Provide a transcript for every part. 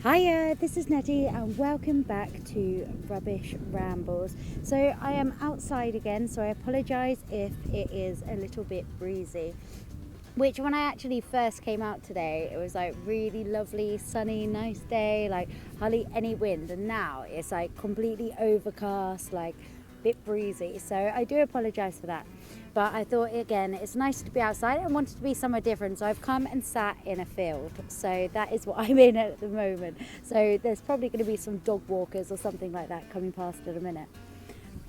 Hiya, this is Netty and welcome back to Rubbish Rambles. So I am outside again, so I apologise if it is a little bit breezy. Which when I actually first came out today, it was like really lovely, sunny, nice day, like hardly any wind. And now it's like completely overcast, like a bit breezy. So I do apologise for that. But I thought, again, it's nice to be outside. I wanted to be somewhere different, so I've come and sat in a field. So that is what I'm in at the moment. So there's probably going to be some dog walkers or something like that coming past in a minute.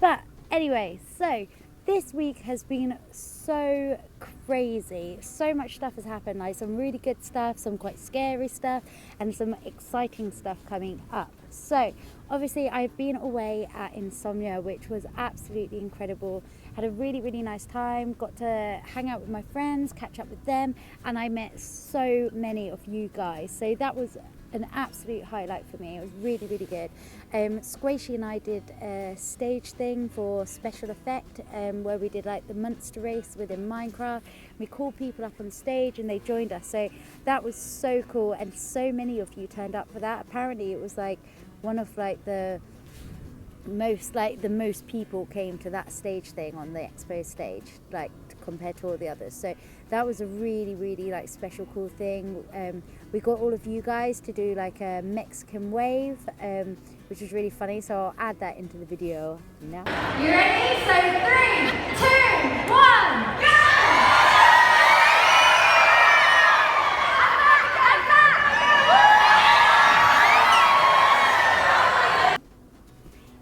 But anyway, so this week has been so crazy. So much stuff has happened, like some really good stuff, some quite scary stuff, and some exciting stuff coming up. So obviously I've been away at Insomnia, which was absolutely incredible. Had a really, really nice time, got to hang out with my friends, catch up with them, and I met so many of you guys. So that was an absolute highlight for me. It was really, really good. Squishy and I did a stage thing for special effect where we did like the monster race within Minecraft. We called people up on stage and they joined us. So that was so cool, and so many of you turned up for that. Apparently it was like one of like the most people came to that stage thing on the expo stage, like compared to all the others. So that was a really, really like special cool thing. We got all of you guys to do like a Mexican wave, which was really funny, so I'll add that into the video now. You ready? So 3, 2, 1, go!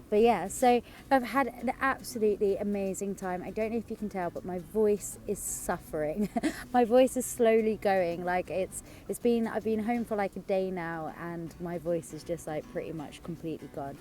But yeah, so I've had an absolutely amazing time. I don't know if you can tell, but my voice is suffering. My voice is slowly going. Like I've been home for like a day now, and my voice is just like pretty much completely gone.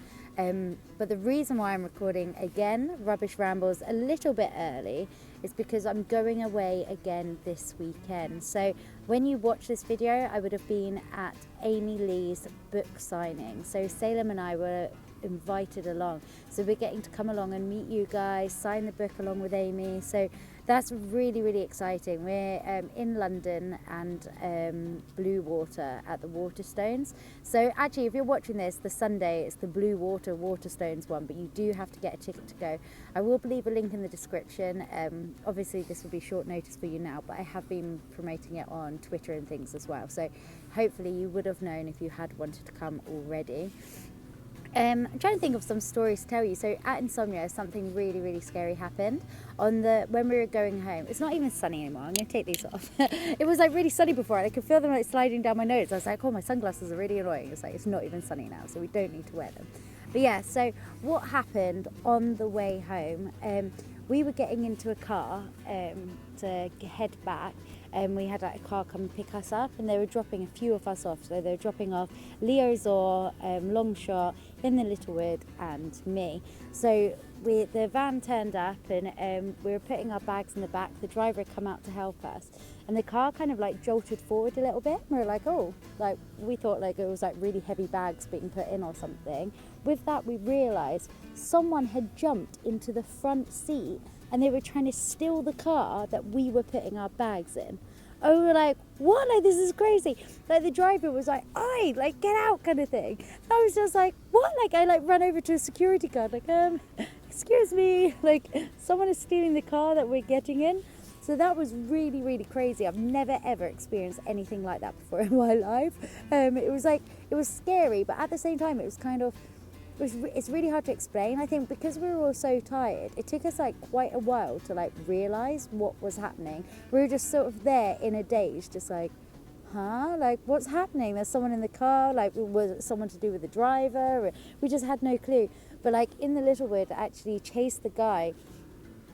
But the reason why I'm recording again Rubbish Rambles a little bit early is because I'm going away again this weekend. So when you watch this video, I would have been at Amy Lee's book signing. So Salem and I were invited along, so we're getting to come along and meet you guys, sign the book along with Amy. So that's really, really exciting. We're in London and Blue Water at the Waterstones. So actually, if you're watching this the Sunday, it's the Blue Water Waterstones one, but you do have to get a ticket to go. I will leave a link in the description. Obviously this will be short notice for you now, but I have been promoting it on Twitter and things as well, so hopefully you would have known if you had wanted to come already. I'm trying to think of some stories to tell you. So at Insomnia, something really, really scary happened when we were going home. It's not even sunny anymore. I'm going to take these off. It was like really sunny before. I could feel them like sliding down my nose. I was like, oh, my sunglasses are really annoying. It's like, it's not even sunny now, so we don't need to wear them. But yeah, so what happened on the way home, we were getting into a car to head back, and we had like a car come and pick us up, and they were dropping a few of us off. So they were dropping off Leo Zor, Longshot, in the Littlewood, and me. So the van turned up, and we were putting our bags in the back. The driver had come out to help us, and the car kind of like jolted forward a little bit. We were like, oh, like we thought like it was like really heavy bags being put in or something. With that, we realised someone had jumped into the front seat, and they were trying to steal the car that we were putting our bags in. Oh, we were like, what? Like, this is crazy. Like, the driver was like, "Oi, like, get out," kind of thing. I was just like, what? Like, I like ran over to a security guard, like, excuse me, like, someone is stealing the car that we're getting in. So that was really, really crazy. I've never ever experienced anything like that before in my life. It was scary, but at the same time, it was kind of, it's really hard to explain. I think because we were all so tired, it took us like quite a while to like realise what was happening. We were just sort of there in a daze, just like, huh? Like, what's happening? There's someone in the car, like, was it someone to do with the driver? We just had no clue. But like in the Littlewood, I actually chased the guy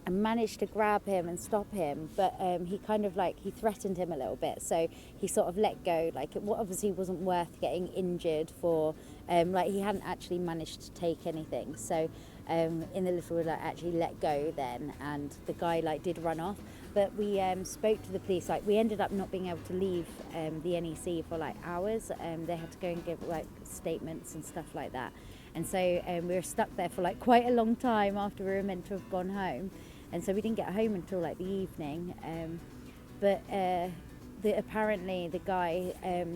and managed to grab him and stop him, but he kind of like, he threatened him a little bit, so he sort of let go. Like, it obviously wasn't worth getting injured for, like, he hadn't actually managed to take anything. So in the Littlewood, like, actually let go then, and the guy like did run off. But we spoke to the police. Like, we ended up not being able to leave the NEC for like hours. They had to go and give like statements and stuff like that, and so we were stuck there for like quite a long time after we were meant to have gone home. And so we didn't get home until like the evening. But apparently the guy,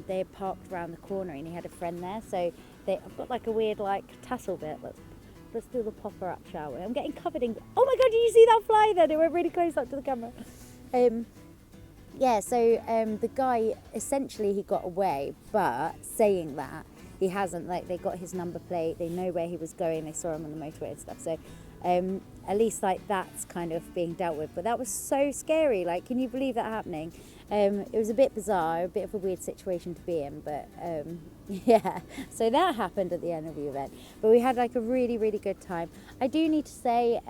they had parked around the corner and he had a friend there, so I've got like a weird like tassel bit. Let's do the popper up, shall we? I'm getting covered in. Oh my god, did you see that fly then? It went really close up to the camera. The guy, essentially he got away, but saying that, he hasn't. Like, they got his number plate, they know where he was going, they saw him on the motorway and stuff, so at least like that's kind of being dealt with. But that was so scary, like, can you believe that happening? It was a bit bizarre, a bit of a weird situation to be in, but yeah, so that happened at the end of the event. But we had like a really, really good time. I do need to say,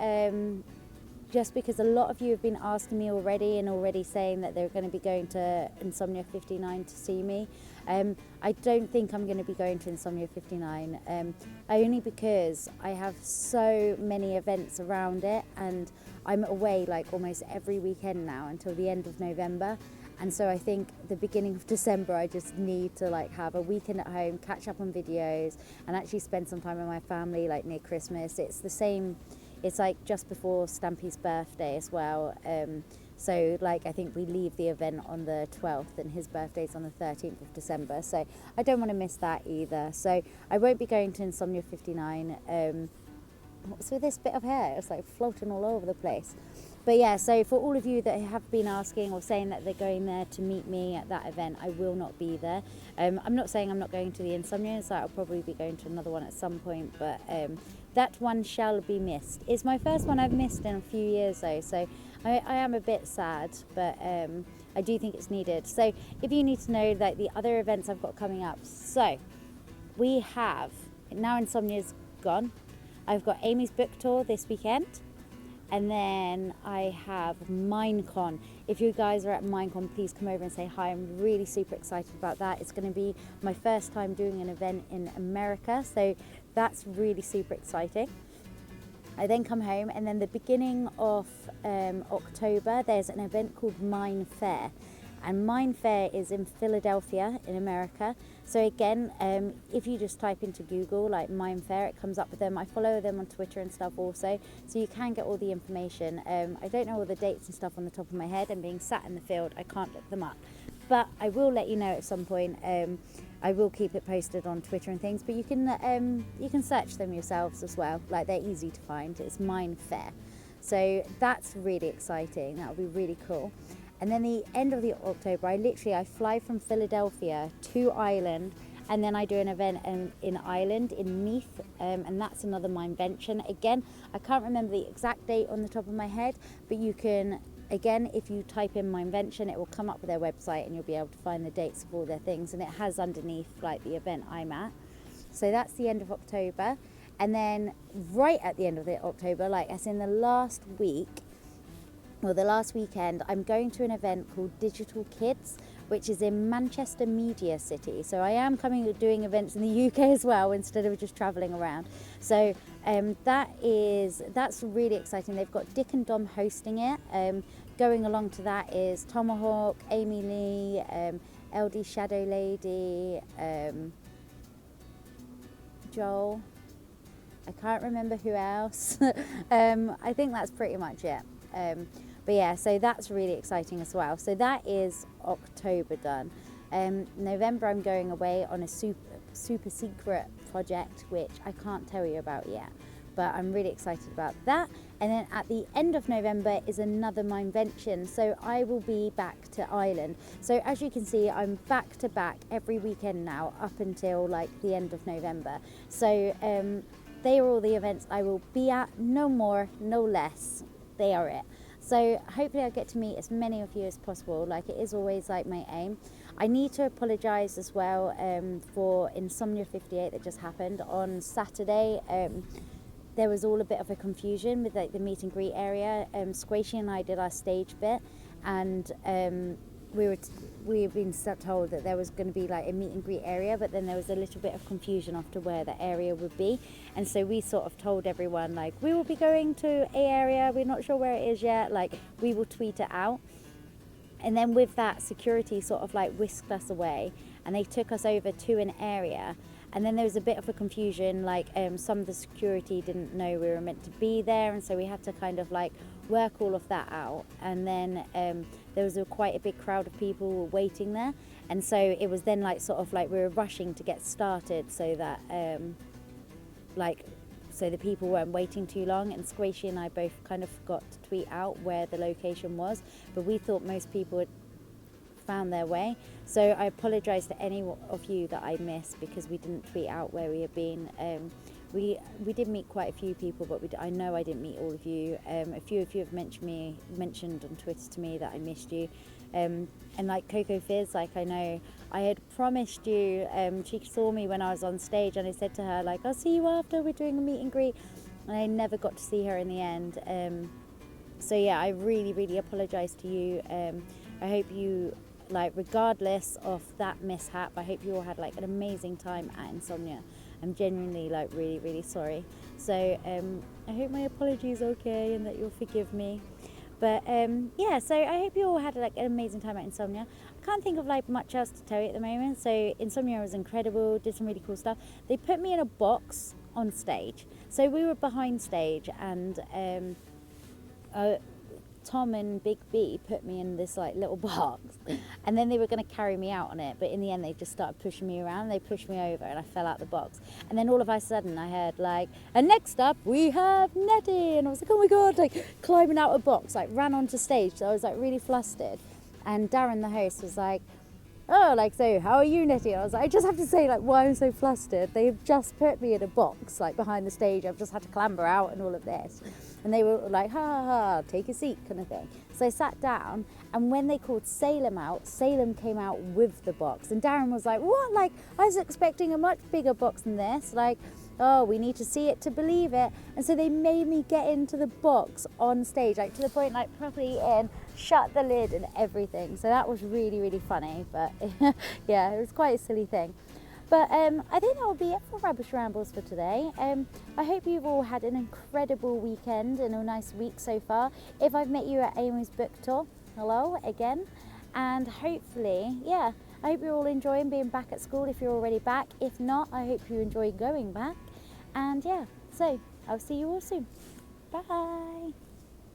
just because a lot of you have been asking me already and already saying that they're going to be going to Insomnia 59 to see me. I don't think I'm going to be going to Insomnia 59, only because I have so many events around it, and I'm away like almost every weekend now until the end of November. And so I think the beginning of December, I just need to like have a weekend at home, catch up on videos, and actually spend some time with my family, like near Christmas. It's the same. It's like just before Stampy's birthday as well. So like I think we leave the event on the 12th and his birthday's on the 13th of December. So I don't want to miss that either. So I won't be going to Insomnia 59. What's with this bit of hair? It's like floating all over the place. But yeah, so for all of you that have been asking or saying that they're going there to meet me at that event, I will not be there. I'm not saying I'm not going to the Insomnia, so I'll probably be going to another one at some point, but that one shall be missed. It's my first one I've missed in a few years though, so I am a bit sad, but I do think it's needed. So if you need to know like the other events I've got coming up, so we have, now Insomnia's gone, I've got Amy's book tour this weekend. And then I have Minecon. If you guys are at Minecon, please come over and say hi. I'm really super excited about that. It's going to be my first time doing an event in America, so that's really super exciting. I then come home, and then the beginning of October, there's an event called Mine Fair. And Mine Fair is in Philadelphia in America. So again, if you just type into Google like Mine Fair, it comes up with them. I follow them on Twitter and stuff also, so you can get all the information. I don't know all the dates and stuff on the top of my head, and being sat in the field, I can't look them up. But I will let you know at some point. I will keep it posted on Twitter and things, but you can search them yourselves as well. Like, they're easy to find. It's Mine Fair. So that's really exciting. That'll be really cool. And then the end of the October, I fly from Philadelphia to Ireland, and then I do an event in Ireland, in Meath, and that's another Minevention. Again, I can't remember the exact date on the top of my head, but you can, again, if you type in Minevention, it will come up with their website, and you'll be able to find the dates of all their things, and it has underneath like the event I'm at. So that's the end of October. And then right at the end of the October, like as in the last week, well, the last weekend, I'm going to an event called Digital Kids, which is in Manchester Media City. So I am doing events in the UK as well, instead of just travelling around. So that's really exciting. They've got Dick and Dom hosting it. Going along to that is Tomahawk, Amy Lee, LD Shadow Lady, Joel. I can't remember who else. I think that's pretty much it. But yeah, so that's really exciting as well. So that is October done. November, I'm going away on a super secret project, which I can't tell you about yet, but I'm really excited about that. And then at the end of November is another Minevention. So I will be back to Ireland. So as you can see, I'm back to back every weekend now up until like the end of November. So they are all the events I will be at, no more, no less. They are it. So hopefully I get to meet as many of you as possible. Like, it is always like my aim. I need to apologise as well for Insomnia 58 that just happened on Saturday. There was all a bit of a confusion with like the meet and greet area. Squishy and I did our stage bit, and we've been told that there was going to be like a meet and greet area, but then there was a little bit of confusion after where the area would be, and so we sort of told everyone like, we will be going to a area, we're not sure where it is yet, like we will tweet it out. And then with that, security sort of like whisked us away, and they took us over to an area, And then there was a bit of a confusion, like some of the security didn't know we were meant to be there, and so we had to kind of like work all of that out. And then there was quite a big crowd of people waiting there, and so it was then like sort of like we were rushing to get started so that so the people weren't waiting too long. And Squishy and I both kind of forgot to tweet out where the location was, but we thought most people had found their way. So I apologise to any of you that I missed because we didn't tweet out where we had been. We did meet quite a few people, but I know I didn't meet all of you. A few of you have mentioned on Twitter to me that I missed you. And like Coco Fizz, like I know I had promised you, she saw me when I was on stage, and I said to her like, I'll see you after, we're doing a meet and greet, and I never got to see her in the end. So yeah, I really apologise to you. I hope you, like, regardless of that mishap, I hope you all had like an amazing time at Insomnia. I'm genuinely like really sorry. So I hope my apology is okay and that you'll forgive me. But yeah, so I hope you all had like an amazing time at Insomnia. I can't think of like much else to tell you at the moment. So Insomnia was incredible, did some really cool stuff. They put me in a box on stage. So we were behind stage, and Tom and Big B put me in this like little box, and then they were going to carry me out on it, but in the end they just started pushing me around. They pushed me over and I fell out the box, and then all of a sudden I heard like, and next up we have Netty, and I was like, oh my god, like climbing out a box, like ran onto stage. So I was like really flustered, and Darren the host was like, oh, like, so how are you, Netty? I was like, I just have to say like why I'm so flustered. They've just put me in a box like behind the stage. I've just had to clamber out and all of this. And they were like, ha ha ha, take a seat kind of thing. So I sat down, and when they called Salem out, Salem came out with the box. And Darren was like, what? Like, I was expecting a much bigger box than this. Like, oh, we need to see it to believe it. And so they made me get into the box on stage, like to the point, like properly in, shut the lid and everything. So that was really funny. But yeah, it was quite a silly thing. But I think that will be it for Rubbish Rambles for today. I hope you've all had an incredible weekend and a nice week so far. If I've met you at Amy's book tour, hello again. And hopefully, yeah, I hope you're all enjoying being back at school if you're already back. If not, I hope you enjoy going back. And yeah, so I'll see you all soon. Bye.